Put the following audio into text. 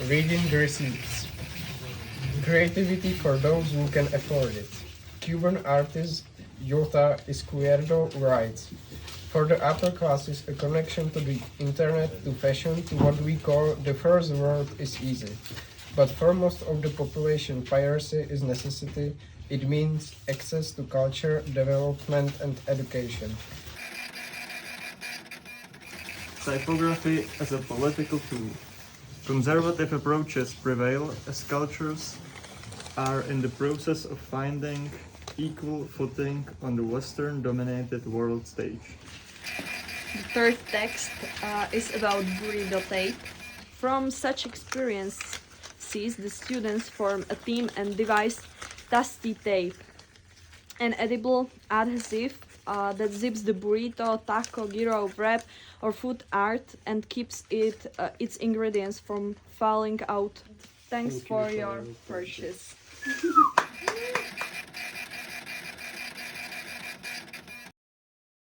Reading the receipts. Creativity for those who can afford it. Cuban artist Jota Izquierdo writes, for the upper classes, a connection to the internet, to fashion, to what we call the first world is easy. But for most of the population, piracy is necessity. It means access to culture, development and education. Typography as a political tool. Conservative approaches prevail as cultures are in the process of finding equal footing on the Western-dominated world stage. The third text is about burrito tape. From such experiences, the students form a team and devise tasty tape, an edible adhesive that zips the burrito, taco, gyro, wrap, or food art and keeps its ingredients from falling out. Thanks for your purchase.